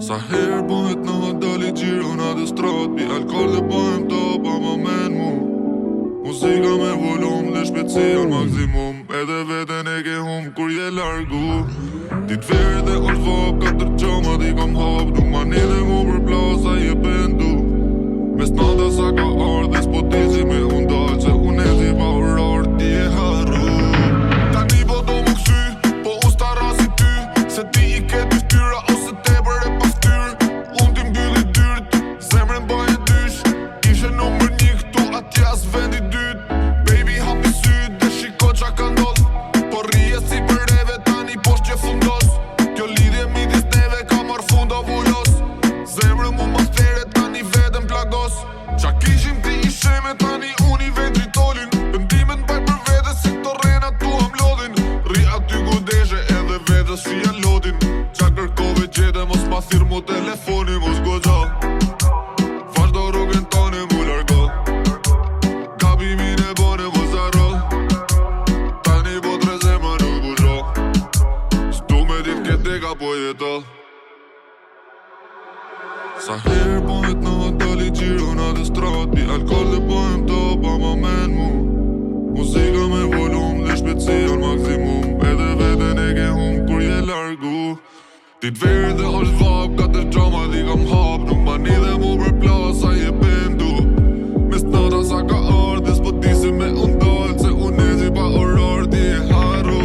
Sa herë bëhet në dali gjiro në dhe strat Pi alkohol dhe bëhem top ama men mu Muzika me volum dhe shpejtësia në maksimum Edhe veten e ke hum kur je largu Dit verë dhe oll vop katër qoma di kam hap Nuk ma një dhe mu për plasa je pendu Mes nata sa ka ardhe s'po tizi me undal Se unë e zi pa orar ti e haru Tani po do më kësy po usta rasi ty Se ti i ke dy ftyra ose tepër e paftyr Unë ti mbylli dyrt zemrën baje dysh Ishe numër 1 këtu atjas vendi dyt Baby hapi syt dhe shiko qa ka ndodh Po rije si për reve tani posht që fundos Kjo lidhje midis neve ka mar funda vujos Zemrën mu ma theret tani vetën plagos Qa kishim ti ishe me tani unë i vetë ritolin Pëndimet mbaj për vete si këto rena tu am lodhin Ri aty gudeshe edhe vetës shia lodin Qa kërkove gjete mos ma thirë mu telefoni mos goxha Vazhdo rrugën tone mu largo Gabimin e bone mos arro Tani po tre zemra nuk buxho S'du me dit kete ka po jeto Sa herë bëhet në dali gjiro në dhe strat Pi alkohol dhe bëhem top ama men mu Muzika me volum dhe shpejtësia në maksimum Edhe veten e ke hum kur je largu Dit verë dhe oll vap katër qoma di kam hap Nuk ma një dhe mu për plasa je pendu Mes nata sa ka ardhe s'po tisi me undal Se unë e zi pa orar ti e haru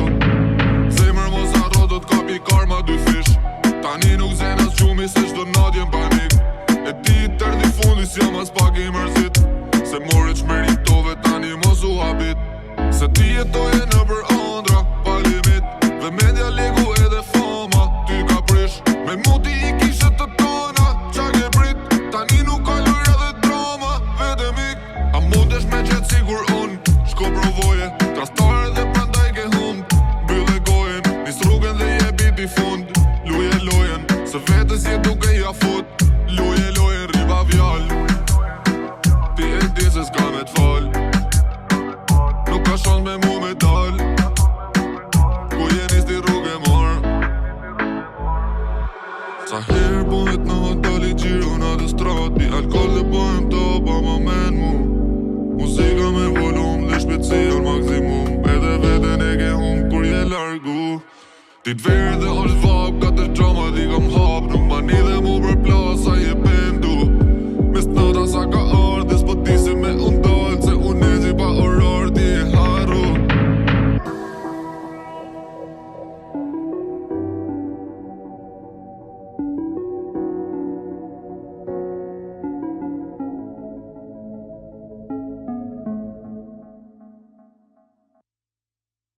Zemër mos arro do t'kapi karma dy fish Tani nuk zenas gjumi se qdo natjen panik E ti tërdi fundi si jam as pak i mërzit Se more që meritove tani mos u habit Se ti jetoje në për andra pa limit Dhe media ligu edhe fama ty ka prish Me muti i kishe të tona qa ke prit Tani nuk ka lojra dhe drama vete mik A mundesh me qetë sigur unë shko provoje Trastare dhe prandaj ke humb Bylle gojen nis rrugën dhe je biti fund Luje lojen se vetës je duke i afut Luje lojen riba vjall Ti e di se s'ka me t'fall Nuk ka shans me mu me dal Ku je nis ti rrugë e mar Sa herë bëhet në dali gjiro në dhe strat Pi alkohol dhe bëhem top ama men mu Muzika me volum dhe shpejtësia në maksimum Edhe veten e ke hum kur je largu Dit verë dhe oll vap katër qoma